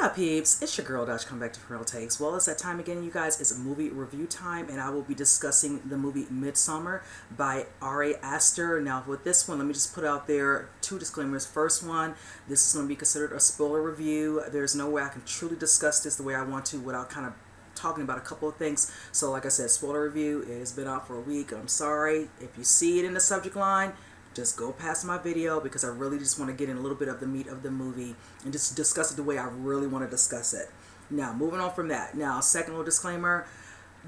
up, peeps? It's your girl Dodge, come back to Real Takes. Well, it's that time again, you guys. It's movie review time, and I will be discussing the movie Midsommar by Ari Aster. Now, with this one, let me just put out there two disclaimers. First one, this is going to be considered a spoiler review. There's no way I can truly discuss this the way I want to without kind of talking about a couple of things. So, like I said, spoiler review. It has been out for a week. I'm sorry. If you see it in the subject line, just go past my video because I really just want to get in a little bit of the meat of the movie and just discuss it the way I really want to discuss it. Now, moving on from that. Now, second little disclaimer.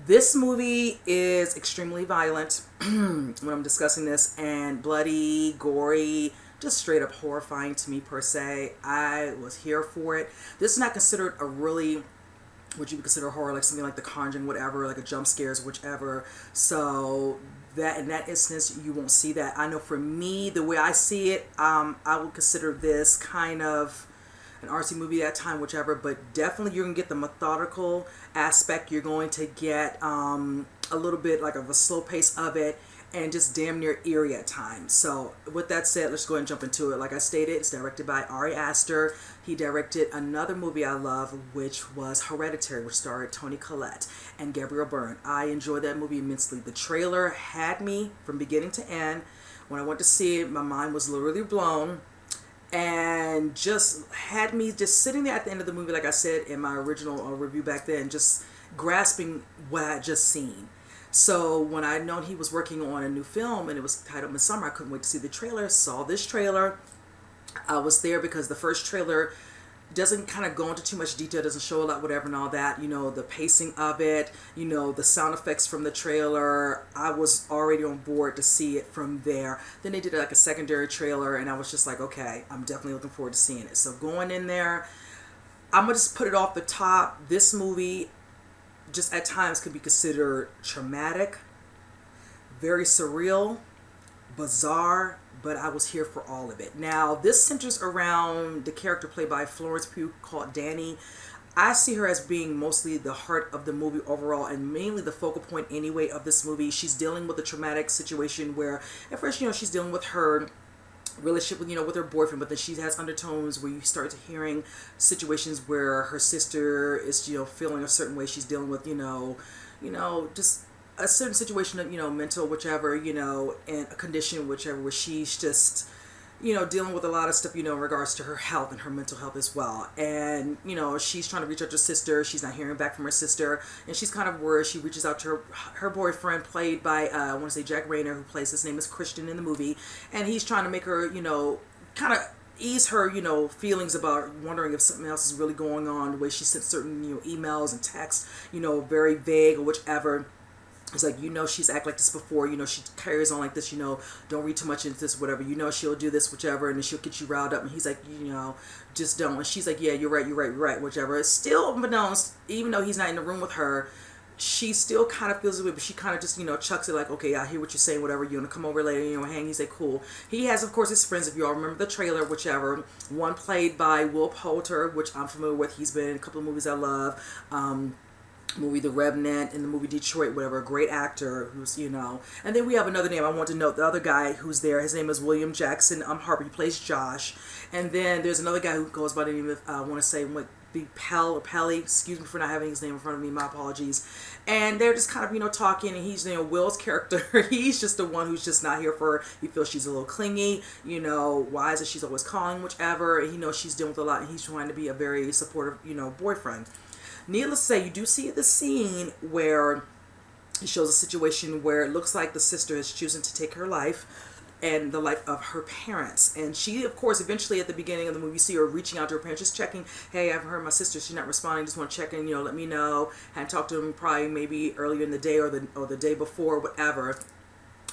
This movie is extremely violent when I'm discussing this, and bloody, gory, just straight up horrifying to me per se. I was here for it. This is not considered a really what you would consider horror, like something like The Conjuring, whatever, like a jump scares, whichever. So that in that instance, you won't see that. I know for me, the way I see it, I would consider this kind of an artsy movie at that time, whichever, but definitely you're going to get the methodical aspect. You're going to get a little bit like of a slow pace of it, and just damn near eerie at times. So with that said, let's go ahead and jump into it. Like I stated, it's directed by Ari Aster. He directed another movie I love, which was Hereditary, which starred Toni Collette and Gabriel Byrne. I enjoyed that movie immensely. The trailer had me from beginning to end. When I went to see it, my mind was literally blown, and just had me just sitting there at the end of the movie, like I said in my original review back then, just grasping what I had just seen. So when I known he was working on a new film and it was titled Midsommar, I couldn't wait to see the trailer. Saw this trailer. I was there because the first trailer doesn't kind of go into too much detail, doesn't show a lot, whatever and all that. You know, the pacing of it, you know, the sound effects from the trailer. I was already on board to see it from there. Then they did like a secondary trailer, and I was just like, okay, I'm definitely looking forward to seeing it. So going in there, I'm going to just put it off the top. This movie just at times could be considered traumatic, very surreal, bizarre, but I was here for all of it. Now, this centers around the character played by Florence Pugh called Dani. I see her as being mostly the heart of the movie overall, and mainly the focal point anyway of this movie. She's dealing with a traumatic situation where at first, you know, she's dealing with her relationship with, you know, with her boyfriend, but then she has undertones where you start to hearing situations where her sister is, you know, feeling a certain way. She's dealing with, you know, just a certain situation of, you know, mental, whichever, you know, and a condition, whichever, where she's just, you know, dealing with a lot of stuff, you know, in regards to her health and her mental health as well. And, you know, she's trying to reach out to her sister. She's not hearing back from her sister. And she's kind of worried. She reaches out to her boyfriend, played by, I want to say Jack Rayner, who plays, his name is Christian in the movie. And he's trying to make her, you know, kind of ease her, you know, feelings about wondering if something else is really going on, the way she sent certain, you know, emails and texts, you know, very vague or whichever. It's like, you know, she's acted like this before, you know, she carries on like this, you know, don't read too much into this, whatever, you know, she'll do this, whichever, and then she'll get you riled up, and he's like, you know, just don't. And she's like, yeah, you're right, whichever. It's still unbeknownst, even though he's not in the room with her, she still kind of feels it, but she kind of just, you know, chucks it like, okay, I hear what you're saying, whatever, you want to come over later, you know, hang. He's like, cool. He has, of course, his friends, if you all remember the trailer, whichever, one played by Will Poulter, which I'm familiar with. He's been in a couple of movies I love, movie The Revenant, in the movie Detroit, whatever, a great actor who's, you know. And then we have another name I want to note, the other guy who's there, his name is William Jackson Harper. He plays Josh. And then there's another guy who goes by the name of, I want to say, what, be Pell or Pelly, excuse me for not having his name in front of me, my apologies. And they're just kind of, you know, talking, and he's, you know, Will's character, he's just the one who's just not here for her. He feels she's a little clingy, you know, why is it she's always calling, whichever, and he knows she's dealing with a lot, and he's trying to be a very supportive, you know, boyfriend. Needless to say, you do see the scene where he shows a situation where it looks like the sister is choosing to take her life and the life of her parents. And she, of course, eventually at the beginning of the movie, you see her reaching out to her parents, just checking, hey, I've heard my sister, she's not responding, just want to check in, you know, let me know. Hadn't talked to them probably maybe earlier in the day or the day before, whatever.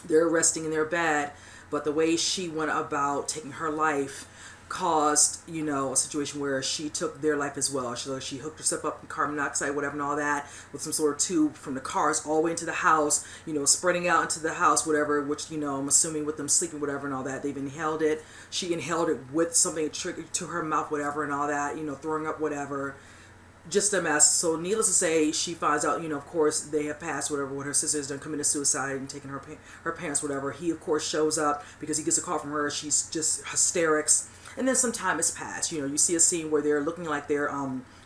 They're resting in their bed, but the way she went about taking her life caused, you know, a situation where she took their life as well. She hooked herself up in carbon monoxide, whatever and all that, with some sort of tube from the cars all the way into the house, you know, spreading out into the house, whatever, which, you know, I'm assuming with them sleeping, whatever and all that, they've inhaled it. She inhaled it with something triggered to her mouth, whatever and all that, you know, throwing up, whatever. Just a mess. So needless to say, she finds out, you know, of course, they have passed, whatever, when her sister has done committed suicide and taken her parents, whatever. He, of course, shows up because he gets a call from her. She's just hysterics. And then some time has passed. You know, you see a scene where they're looking like they're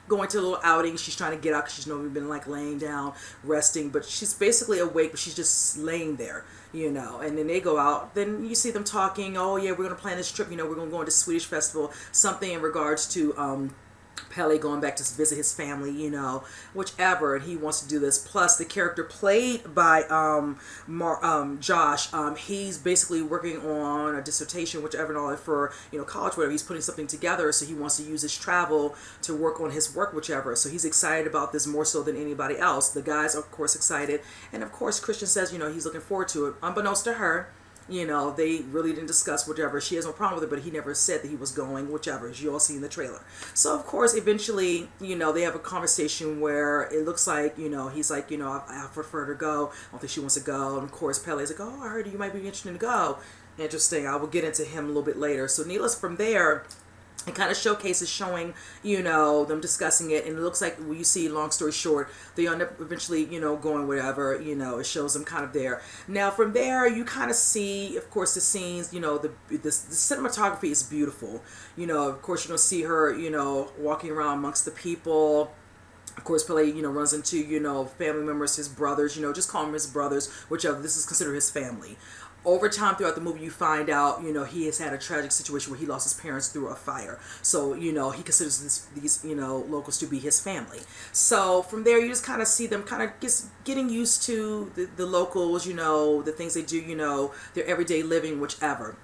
going to a little outing. She's trying to get out because she's normally been like laying down, resting, but she's basically awake, but she's just laying there, you know. And then they go out. Then you see them talking. Oh yeah, we're gonna plan this trip. You know, we're gonna go into Swedish festival. Something in regards to Pele going back to visit his family, you know, whichever, and he wants to do this. Plus, the character played by Josh, he's basically working on a dissertation, whichever, and all that for, you know, college, whatever. He's putting something together, so he wants to use his travel to work on his work, whichever. So he's excited about this more so than anybody else. The guys are, of course, excited, and of course, Christian says, you know, he's looking forward to it, unbeknownst to her. You know, they really didn't discuss whichever. She has no problem with it, but he never said that he was going, whichever, as you all see in the trailer. So, of course, eventually, you know, they have a conversation where it looks like, you know, he's like, you know, I prefer to go. I don't think she wants to go. And, of course, Pele's like, oh, I heard you might be interested to go. Interesting. I will get into him a little bit later. So, needless from there, it kind of showcases showing, you know, them discussing it, and it looks like, when you see, long story short, they end up eventually, you know, going whatever, you know, it shows them kind of there. Now from there, you kind of see, of course, the scenes, you know, the cinematography is beautiful. You know, of course, you're going to see her, you know, walking around amongst the people. Of course, Pele, you know, runs into, you know, family members, his brothers, you know, just call them his brothers, whichever, this is considered his family. Over time throughout the movie, you find out, you know, he has had a tragic situation where he lost his parents through a fire. So, you know, he considers these, you know, locals to be his family. So from there, you just kind of see them kind of just getting used to the locals, you know, the things they do, you know, their everyday living, whichever.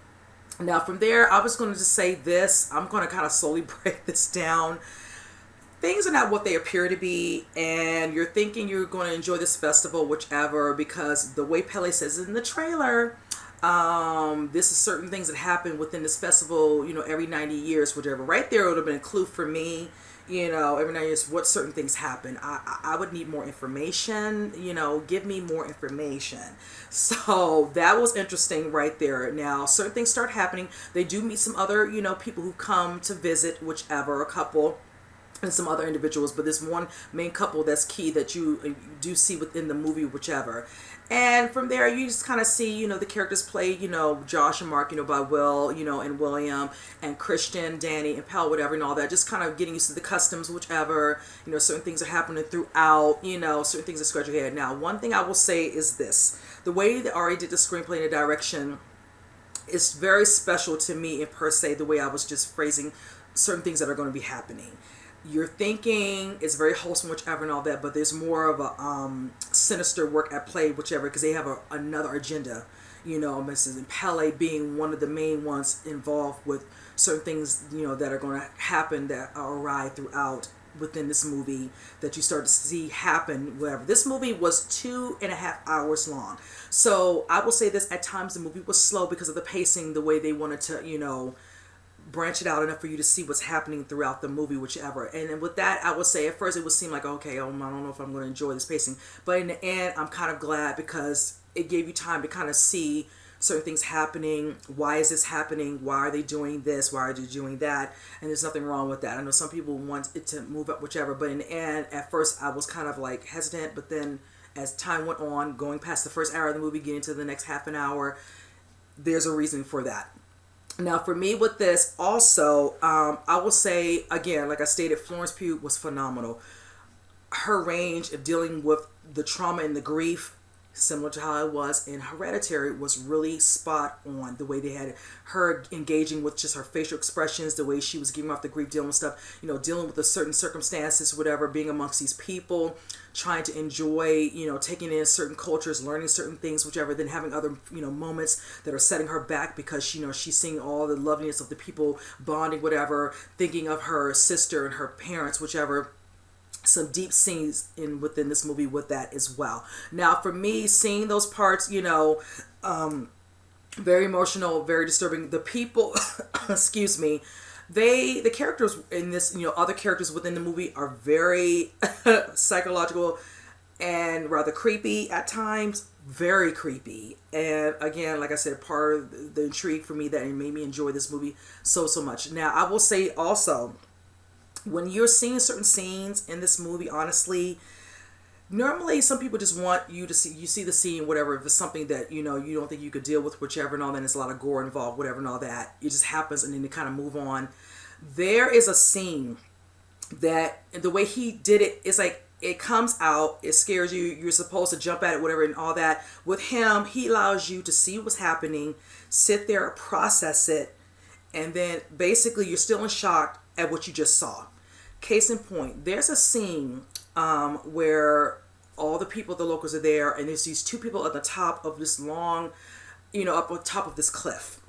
Now from there, I was going to just say this. I'm going to kind of slowly break this down. Things are not what they appear to be, and you're thinking you're going to enjoy this festival, whichever, because the way Pele says it in the trailer, this is certain things that happen within this festival, you know, every 90 years, whichever. Right there, it would have been a clue for me, you know, every 90 years, what certain things happen. I would need more information, you know, give me more information. So that was interesting right there. Now, certain things start happening. They do meet some other, you know, people who come to visit, whichever, a couple, and some other individuals, but there's one main couple that's key that you do see within the movie, whichever. And from there, you just kind of see, you know, the characters played, you know, Josh and Mark, you know, by Will, you know, and William, and Christian, Danny, and Pal, whatever, and all that. Just kind of getting used to the customs, whichever. You know, certain things are happening throughout, you know, certain things are scratch your head. Now, one thing I will say is this. The way that Ari did the screenplay and the direction is very special to me, in per se, the way I was just phrasing certain things that are going to be happening. You're thinking it's very wholesome, whichever, and all that, but there's more of a sinister work at play, whichever, because they have another agenda, you know, Mrs. and Pele being one of the main ones involved with certain things, you know, that are going to happen that arrive throughout within this movie that you start to see happen, whatever. This movie was 2.5 hours long. So I will say this, at times the movie was slow because of the pacing, the way they wanted to, you know, branch it out enough for you to see what's happening throughout the movie, whichever. And with that, I would say at first it would seem like, okay, I don't know if I'm going to enjoy this pacing. But in the end, I'm kind of glad because it gave you time to kind of see certain things happening. Why is this happening? Why are they doing this? Why are they doing that? And there's nothing wrong with that. I know some people want it to move up, whichever. But in the end, at first, I was kind of like hesitant. But then as time went on, going past the first hour of the movie, getting to the next half an hour, there's a reason for that. Now, for me with this also, I will say, again, like I stated, Florence Pugh was phenomenal. Her range of dealing with the trauma and the grief, similar to how it was in Hereditary, was really spot on. The way they had her engaging with just her facial expressions, the way she was giving off the grief, dealing with stuff, you know, dealing with the certain circumstances, whatever, being amongst these people, trying to enjoy, you know, taking in certain cultures, learning certain things, whichever, then having other, you know, moments that are setting her back because, you know, she's seeing all the loveliness of the people bonding, whatever, thinking of her sister and her parents, whichever. Some deep scenes within this movie with that as well. Now, for me, seeing those parts, you know, very emotional, very disturbing. The people, excuse me, the characters in this, you know, other characters within the movie are very psychological and rather creepy at times. Very creepy. And again, like I said, part of the intrigue for me that made me enjoy this movie so much. Now, I will say also, when you're seeing certain scenes in this movie, honestly, normally some people just want you to see, you see the scene, whatever, if it's something that, you know, you don't think you could deal with, whichever, and all that, there's a lot of gore involved, whatever, and all that, it just happens, and then you kind of move on. There is a scene that the way he did it is like it comes out, it scares you, you're supposed to jump at it, whatever, and all that. With him, he allows you to see what's happening, sit there, process it, and then basically you're still in shock at what you just saw. Case in point, there's a scene where all the people, the locals are there, and there's these two people at the top of this long, up on top of this cliff,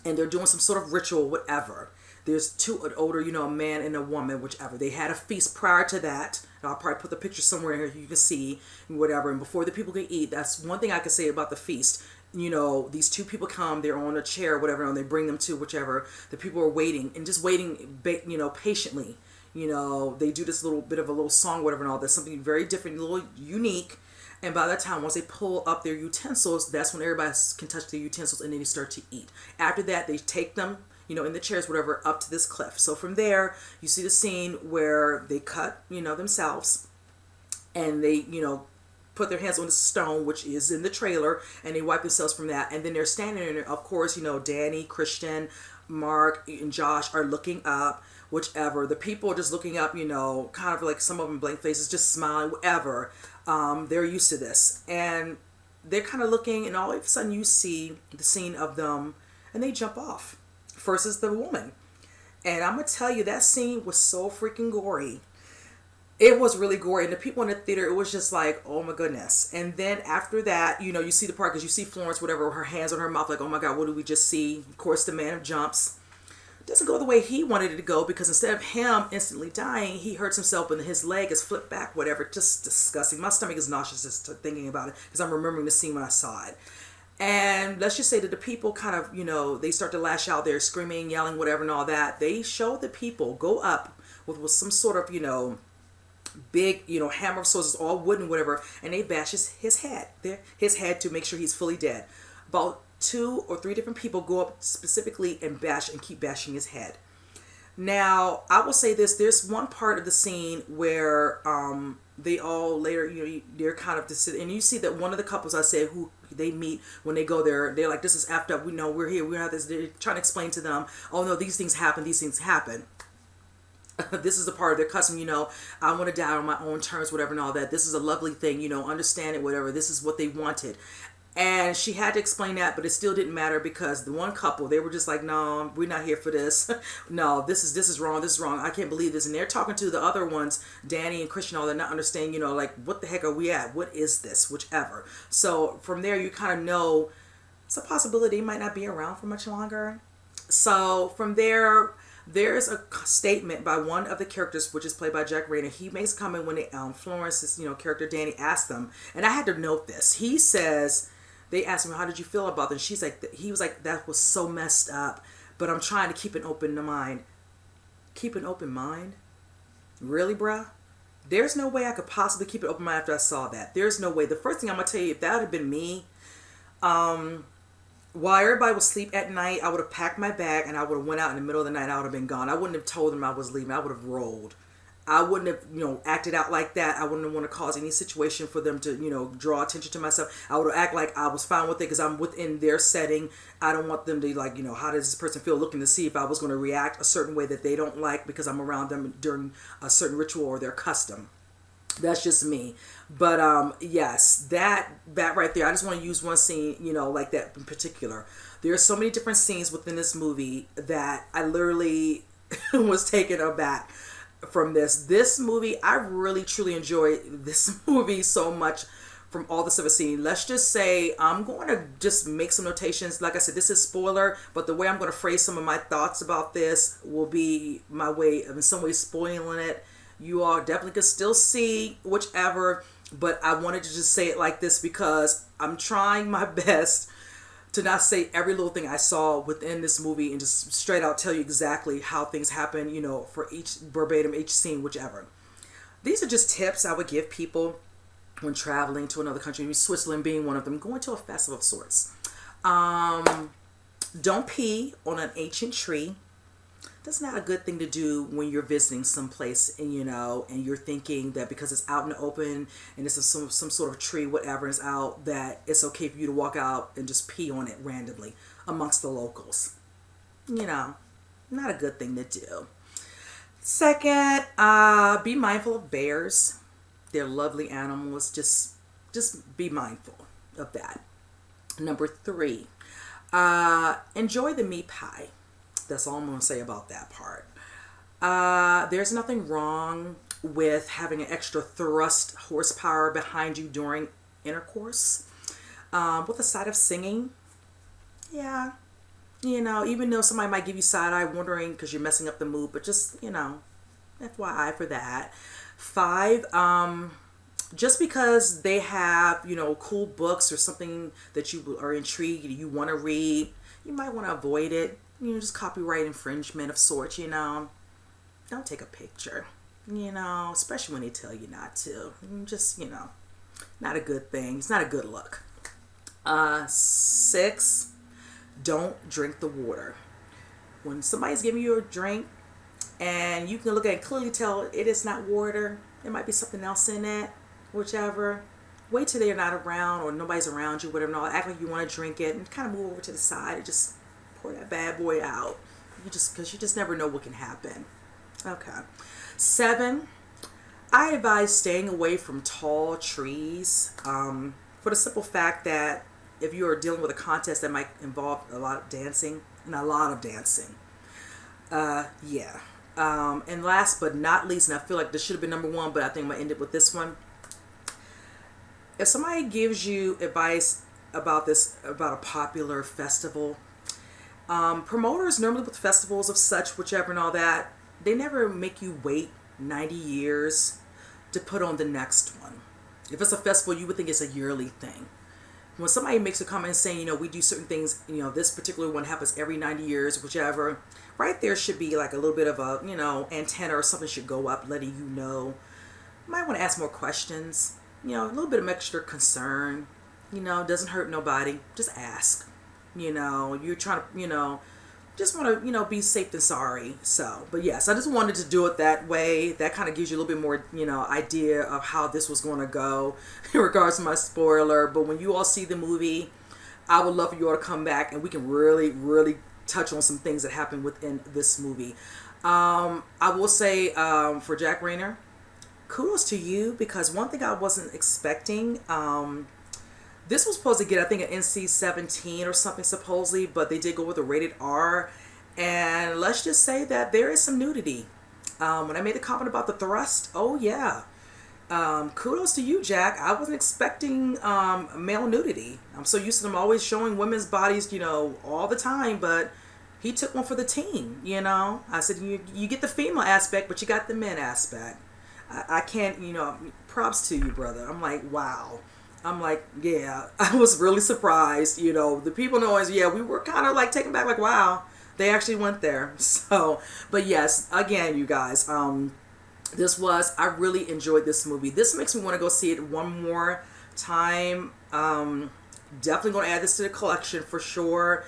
and they're doing some sort of ritual, whatever. There's an older, a man and a woman, whichever. They had a feast prior to that. And I'll probably put the picture somewhere here you can see, whatever. And before the people can eat, that's one thing I can say about the feast. These two people come, they're on a chair, whatever, and they bring them to whichever. The people are waiting, and just waiting, patiently. They do this little bit of a little song, whatever, and all that. Something very different, a little unique. And by that time, once they pull up their utensils, that's when everybody can touch their utensils, and then they start to eat. After that, they take them, in the chairs, whatever, up to this cliff. So from there, you see the scene where they cut, themselves, and they, put their hands on the stone, which is in the trailer, and they wipe themselves from that. And then they're standing there. Of course, Danny, Christian, Mark, and Josh are looking up, whichever. The people are just looking up, kind of like some of them blank faces, just smiling, whatever. They're used to this. And they're kind of looking, and all of a sudden you see the scene of them, and they jump off. First is the woman. And I'm going to tell you, that scene was so freaking gory. It was really gory. And the people in the theater, it was just like, oh my goodness. And then after that, you see the part, because you see Florence, whatever, her hands on her mouth, like, oh my God, what did we just see? Of course, the man jumps. It doesn't go the way he wanted it to go, because instead of him instantly dying, he hurts himself and his leg is flipped back, whatever. Just disgusting. My stomach is nauseous just thinking about it, because I'm remembering the scene when I saw it. And let's just say that the people kind of, they start to lash out. They're screaming, yelling, whatever, and all that. They show the people go up with some sort of, big, hammer of swords, all wooden, whatever, and they bash his head to make sure he's fully dead. About 2 or 3 different people go up specifically and bash and keep bashing his head. Now, I will say this. There's one part of the scene where they all later, they're kind of, and you see that one of the couples, I said, who they meet when they go there, they're like, this is effed up. We know we're here. We have this. They're trying to explain to them, oh no, these things happen. These things happen. This is a part of their custom, I want to die on my own terms, whatever, and all that. This is a lovely thing, understand it, whatever. This is what they wanted. And she had to explain that, but it still didn't matter, because the one couple, they were just like, no, we're not here for this. No, this is wrong. This is wrong. I can't believe this. And they're talking to the other ones, Danny and Christian, all that, not understanding, like, what the heck are we at? What is this? Whichever. So from there, you kind of know it's a possibility they might not be around for much longer. So from there, there's a statement by one of the characters, which is played by Jack Rayner. He makes a comment when Florence's, character Danny asked them, and I had to note this. He says, they asked him, how did you feel about this? He was like, that was so messed up, but I'm trying to keep an open mind. Keep an open mind? Really, bruh? There's no way I could possibly keep an open mind after I saw that. There's no way. The first thing I'm going to tell you, if that had been me, while everybody was asleep at night, I would have packed my bag and I would have went out in the middle of the night. I would have been gone. I wouldn't have told them I was leaving. I would have rolled. I wouldn't have, acted out like that. I wouldn't want to cause any situation for them to, draw attention to myself. I would act like I was fine with it because I'm within their setting. I don't want them to like, how does this person feel, looking to see if I was going to react a certain way that they don't like because I'm around them during a certain ritual or their custom. That's just me. But yes, that right there, I just want to use one scene, like that in particular. There are so many different scenes within this movie that I literally was taken aback from this movie. I really truly enjoyed this movie so much from all the stuff I've seen. Let's just say I'm going to just make some notations. Like I said, this is spoiler, but the way I'm going to phrase some of my thoughts about this will be my way of in some way spoiling it. You all definitely could still see whichever, but I wanted to just say it like this because I'm trying my best to not say every little thing I saw within this movie and just straight out tell you exactly how things happen, for each verbatim, each scene, whichever. These are just tips I would give people when traveling to another country, Switzerland being one of them, going to a festival of sorts. Don't pee on an ancient tree. That's not a good thing to do when you're visiting someplace and and you're thinking that because it's out in the open and it's some sort of tree, whatever is out, that it's okay for you to walk out and just pee on it randomly amongst the locals. Not a good thing to do. Second, be mindful of bears. They're lovely animals. Just be mindful of that. Number three, enjoy the meat pie. That's all I'm going to say about that part. There's nothing wrong with having an extra thrust horsepower behind you during intercourse. With a side of singing, yeah, even though somebody might give you side eye wondering because you're messing up the mood, but just, FYI for that. Five, just because they have, cool books or something that you are intrigued, you want to read, you might want to avoid it. Just copyright infringement of sorts, Don't take a picture, especially when they tell you not to. Just, not a good thing. It's not a good look. Six, don't drink the water. When somebody's giving you a drink and you can look at it and clearly tell it is not water, there might be something else in it, whichever. Wait till they're not around or nobody's around you, whatever. Act like you want to drink it and kind of move over to the side and just pour that bad boy out. Because you just never know what can happen. Okay. Seven, I advise staying away from tall trees for the simple fact that if you are dealing with a contest that might involve a lot of dancing, yeah. And last but not least, and I feel like this should have been number one, but I think I'm going to end it with this one. If somebody gives you advice about a popular festival, promoters normally with festivals of such, whichever and all that, they never make you wait 90 years to put on the next one. If it's a festival, you would think it's a yearly thing. When somebody makes a comment saying, we do certain things, this particular one happens every 90 years, whichever, right there should be like a little bit of a, antenna or something should go up letting you know. You might want to ask more questions, a little bit of extra concern, doesn't hurt nobody. Just ask, you're trying to, just want to, be safe than sorry. So, but yes, I just wanted to do it that way. That kind of gives you a little bit more, idea of how this was going to go in regards to my spoiler. But when you all see the movie, I would love for you all to come back and we can really, really touch on some things that happened within this movie. I will say for Jack Rayner, kudos to you, because one thing I wasn't expecting, this was supposed to get, I think, an NC-17 or something supposedly, but they did go with a rated R. And let's just say that there is some nudity. When I made the comment about the thrust, oh yeah. Kudos to you, Jack. I wasn't expecting male nudity. I'm so used to them always showing women's bodies, all the time, but he took one for the team, I said, you get the female aspect, but you got the men aspect. I can't, props to you, brother. I'm like, wow. I'm like, yeah, I was really surprised. The people know us, yeah, we were kind of like taken back, like, wow, they actually went there. So, but yes, again, you guys, I really enjoyed this movie. This makes me want to go see it one more time. Definitely going to add this to the collection for sure.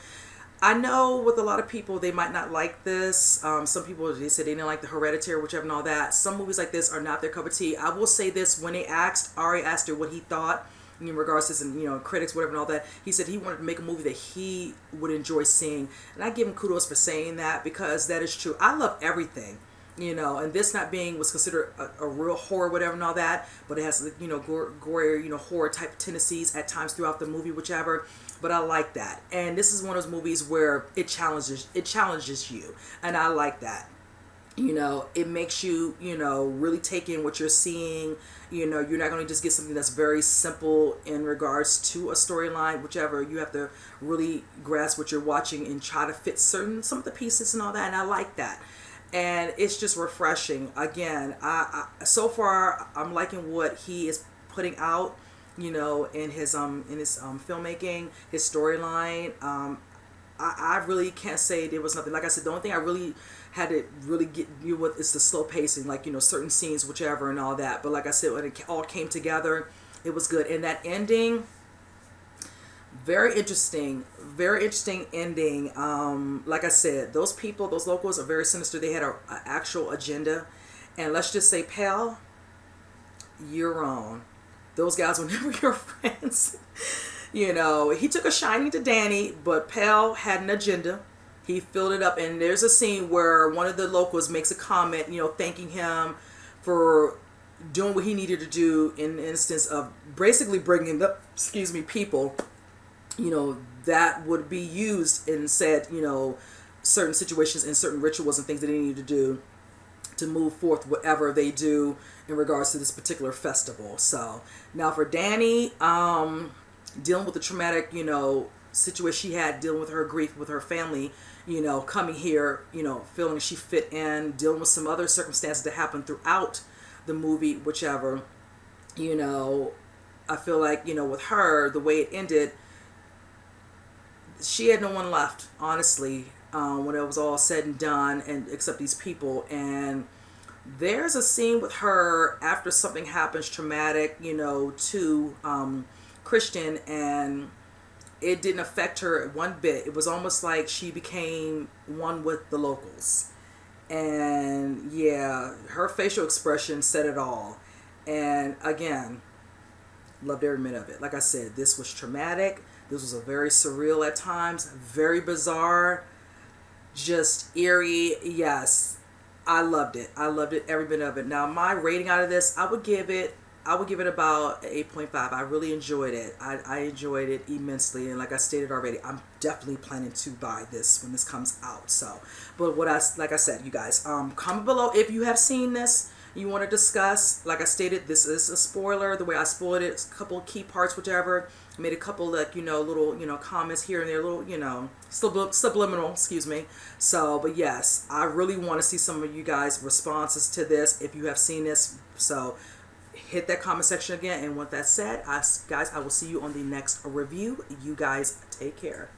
I know with a lot of people, they might not like this. Some people, they said they didn't like the Hereditary, whichever and all that. Some movies like this are not their cup of tea. I will say this, when they Ari asked her what he thought in regards to some, critics, whatever and all that, he said he wanted to make a movie that he would enjoy seeing. And I give him kudos for saying that, because that is true. I love everything, and this not being was considered a real horror, whatever and all that, but it has, gory, horror type tendencies at times throughout the movie, whichever. But I like that. And this is one of those movies where it challenges you. And I like that. It makes you, really take in what you're seeing. You're not going to just get something that's very simple in regards to a storyline, whichever. You have to really grasp what you're watching and try to fit some of the pieces and all that. And I like that. And it's just refreshing. Again, I so far, I'm liking what he is putting out, in his filmmaking, his storyline. I really can't say there was nothing. Like I said, the only thing I really had to really get you with is the slow pacing, like, certain scenes, whichever and all that. But like I said, when it all came together, it was good. And that ending, very interesting ending. Like I said, those people, those locals are very sinister. They had an actual agenda. And let's just say, pal, you're wrong. Those guys were never your friends. He took a shining to Danny, but Pell had an agenda. He filled it up, and there's a scene where one of the locals makes a comment, thanking him for doing what he needed to do in the instance of basically bringing the, people, that would be used in said, certain situations and certain rituals and things that they need to do to move forth whatever they do in regards to this particular festival. So now for Danny, dealing with the traumatic, situation she had, dealing with her grief with her family, coming here, feeling she fit in, dealing with some other circumstances that happened throughout the movie, whichever, I feel like, with her, the way it ended, she had no one left, honestly, when it was all said and done, and except these people. And there's a scene with her after something happens traumatic, to Christian, and it didn't affect her one bit. It was almost like she became one with the locals. And yeah, her facial expression said it all. And again, loved every minute of it. Like I said, this was traumatic. This was a very surreal at times, very bizarre, just eerie. Yes, I loved it. I loved it, every bit of it. Now, my rating out of this, I would give it about 8.5. I really enjoyed it. I enjoyed it immensely, and like I stated already, I'm definitely planning to buy this when this comes out. So, but like I said, you guys, comment below if you have seen this, you want to discuss. Like I stated, this is a spoiler. The way I spoiled it, a couple of key parts, whichever. I made a couple, like, little, comments here and there, little, subliminal, excuse me. So, but yes, I really want to see some of you guys' responses to this if you have seen this. So, hit that comment section again. And with that said, guys, I will see you on the next review. You guys take care.